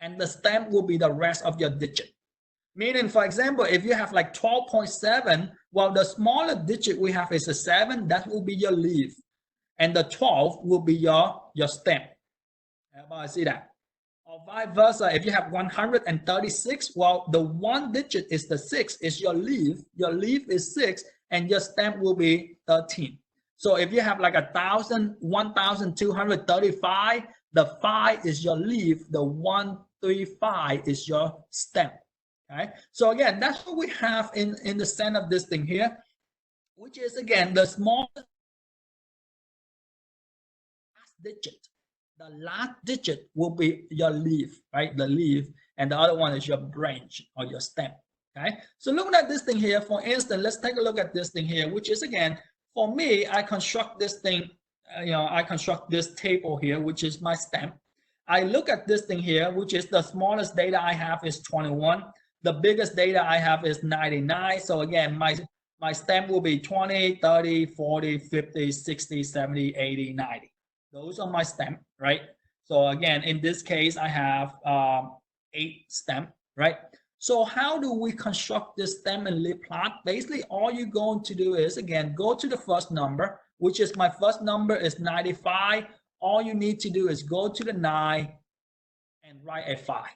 and the stem will be the rest of your digit. Meaning, for example, if you have like 12.7, well, the smaller digit we have is a 7, that will be your leaf. And the 12 will be your stem. Everybody see that? Or vice versa, if you have 136, well, the one digit is the 6, is your leaf. Your leaf is 6, and your stem will be 13. So if you have like 1,235, the 5 is your leaf, the 135 is your stem. Okay, so again, that's what we have in the center of this thing here, which is again the smallest digit. The last digit will be your leaf, right? The leaf, and the other one is your branch or your stem. Okay, so looking at this thing here, for instance, let's take a look at this thing here, which is again, for me, I construct this thing, I construct this table here, which is my stem. I look at this thing here, which is the smallest data I have is 21. The biggest data I have is 99. So again, my stem will be 20, 30, 40, 50, 60, 70, 80, 90. Those are my stem, right? So again, in this case, I have 8 stem, right? So how do we construct this stem and leaf plot? Basically, all you're going to do is, again, go to the first number, which is my first number is 95. All you need to do is go to the 9 and write a 5.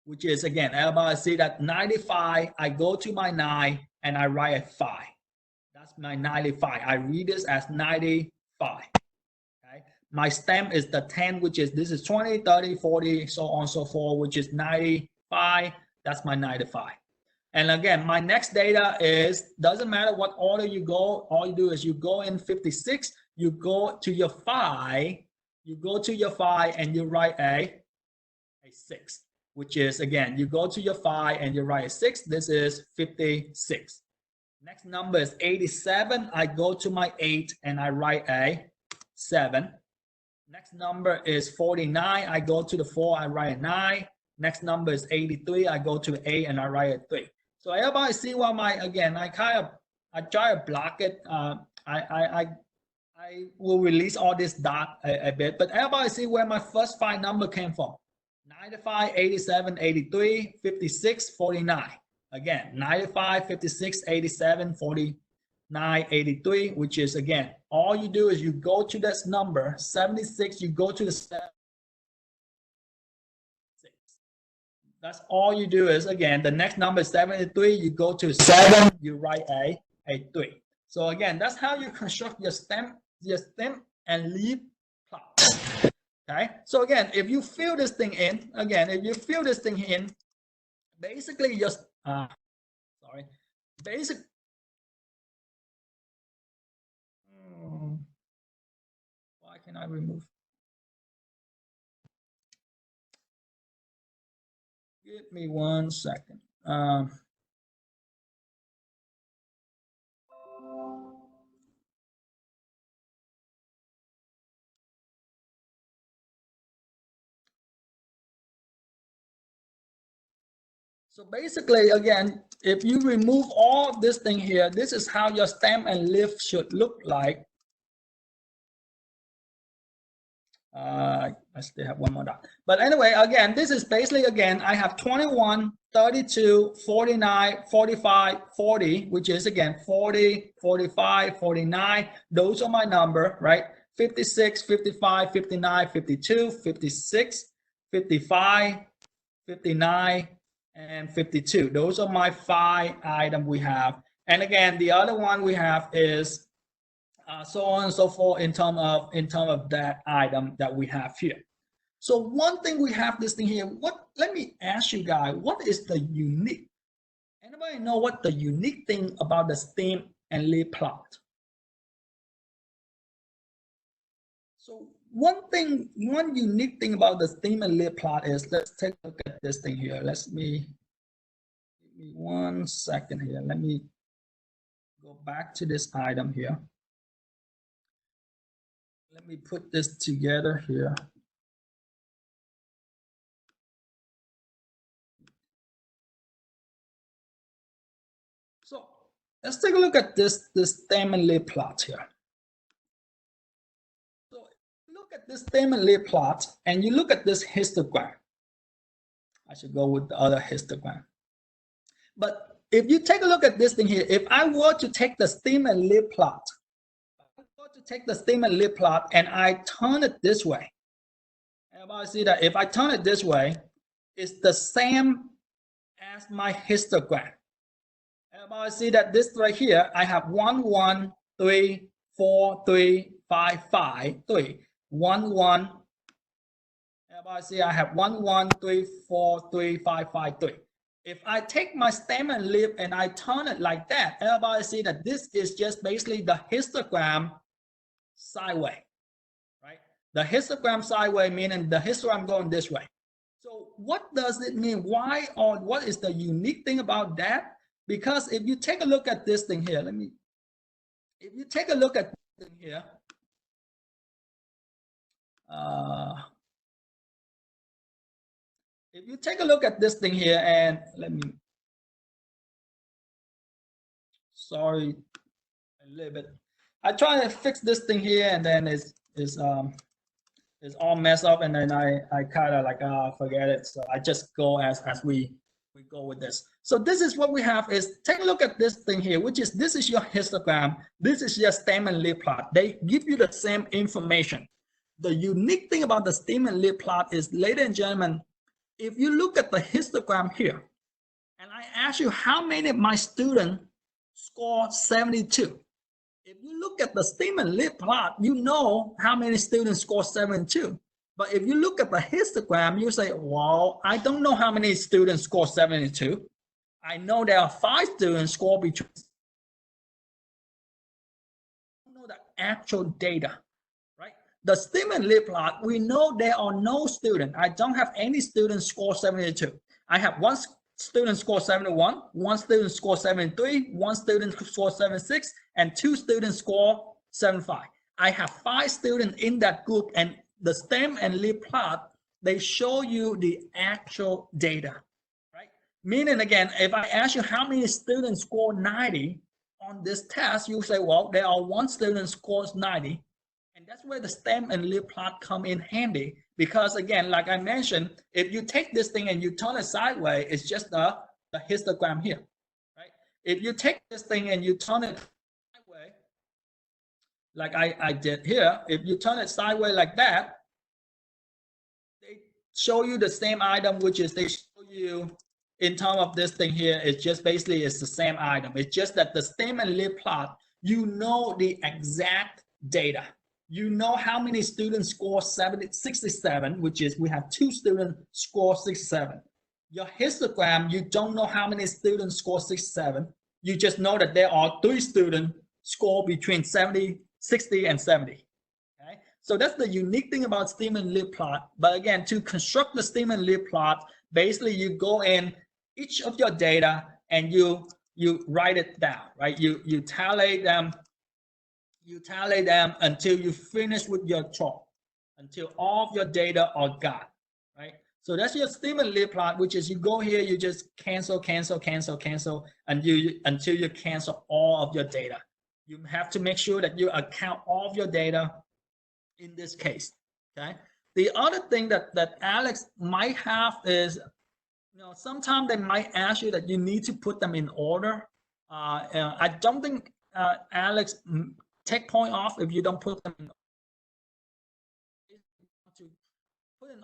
Which is, again, everybody see that 95, I go to my 9 and I write a 5. That's my 95. I read this as 95. Okay. My stem is the 10, which is, this is 20, 30, 40, so on and so forth, which is 95. That's my 95. And again, my next data is, doesn't matter what order you go, all you do is you go in 56, you go to your 5, and you write a 6. Which is, again, you go to your 5 and you write a 6. This is 56. Next number is 87. I go to my 8 and I write a 7. Next number is 49. I go to the 4, I write a 9. Next number is 83. I go to the 8 and I write a 3. So everybody see what again, I try to block it. I will release all this dot a bit, but everybody see where my first 5 number came from. 95, 87, 83, 56, 49. Again, 95, 56, 87, 49, 83, which is, again, all you do is you go to this number, 76, you go to the 7. That's all you do is, again, the next number is 73, you go to 7, you write a 3. So again, that's how you construct your stem and leaf plot. Okay, so again, if you fill this thing in, basically just why can I remove? Give me 1 second. So basically, again, if you remove all this thing here, this is how your stem and leaf should look like. I still have one more dot. But anyway, again, this is basically, again, I have 21, 32, 49, 45, 40, which is, again, 40, 45, 49. Those are my number, right? 56, 55, 59, 52, 56, 55, 59, and 52. Those are my 5 items we have. And again, the other one we have is so on and so forth in terms of that item that we have here. So one thing we have this thing here. Let me ask you guys, what is the unique? Anybody know what the unique thing about the stem and leaf plot? So one unique thing about the stem and leaf plot is, let's take a look at this thing here. Give me 1 second here. Let me go back to this item here. Let me put this together here. So let's take a look at this stem and leaf plot here. So look at this stem and leaf plot, and you look at this histogram. I should go with the other histogram. But if you take a look at this thing here, if I were to take the stem and leaf plot, and I turn it this way, everybody see that if I turn it this way, it's the same as my histogram. Everybody see that this right here, I have 1, 1, 3, 4, 3, 5, 5, 3, 1, 1. Everybody see I have 1, 1, 3, 4, 3, 5, 5, 3. If I take my stem and leaf and I turn it like that, everybody see that this is just basically the histogram sideways, right? The histogram sideways meaning the histogram going this way. So what does it mean? Why, or what is the unique thing about that? Because if you take a look at this thing here, if you take a look at this thing here, if you take a look at this thing here, and sorry, a little bit. I try to fix this thing here, and then it's all messed up, and then I kind of like forget it. So I just go as we go with this. So this is what we have is take a look at this thing here, which is this is your histogram, this is your stem and leaf plot. They give you the same information. The unique thing about the stem and leaf plot is, ladies and gentlemen, if you look at the histogram here, and I ask you how many of my students score 72. If you look at the stem and leaf plot, you know how many students score 72. But if you look at the histogram, you say, well, I don't know how many students score 72. I know there are 5 students score between. I don't know the actual data, right? The stem and leaf plot, we know there are no students. I don't have any students score 72. I have 1 student score 71, 1 student score 73, 1 student score 76, and 2 students score 75. I have 5 students in that group, and the stem and leaf plot, they show you the actual data, right? Meaning, again, if I ask you how many students score 90 on this test, you say, well, there are 1 student scores 90. And that's where the stem and leaf plot come in handy, because again, like I mentioned, if you take this thing and you turn it sideways, it's just the histogram here, right? If you take this thing and you turn it sideways, like I did here, if you turn it sideways like that, they show you the same item, which is they show you in terms of this thing here, it's just basically it's the same item. It's just that the stem and leaf plot, you know the exact data. You know how many students score 67, which is we have 2 students score 67. Your histogram, you don't know how many students score 67. You just know that there are 3 students score between 60 and 70. Okay, so that's the unique thing about stem and leaf plot. But again, to construct the stem and leaf plot, basically you go in each of your data and you write it down, right? You tally them. You tally them until you finish with your chart, until all of your data are gone, right? So that's your stem and leaf plot, which is you go here, you just cancel, and until you cancel all of your data. You have to make sure that you account all of your data in this case, okay? The other thing that Alex might have is, sometimes they might ask you that you need to put them in order. I don't think Alex take point off if you don't put them in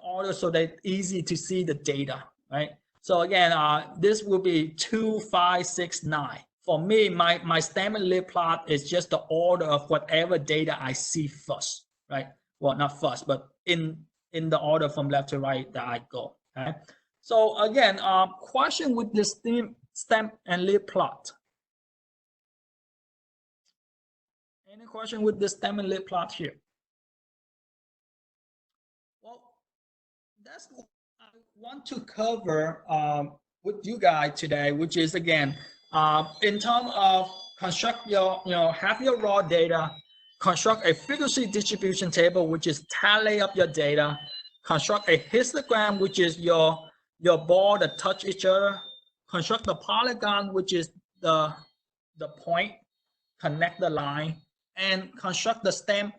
order so that it's easy to see the data, right? So again, this will be 2, 5, 6, 9. For me, my stem and leaf plot is just the order of whatever data I see first, right? Well, not first, but in the order from left to right that I go. Okay? So again, question with this stem and leaf plot. Any question with this stem and leaf plot here? Well, that's what I want to cover with you guys today, which is again, in terms of construct your, have your raw data, construct a frequency distribution table, which is tally up your data, construct a histogram, which is your ball that touch each other, construct the polygon, which is the point, connect the line, and construct the stem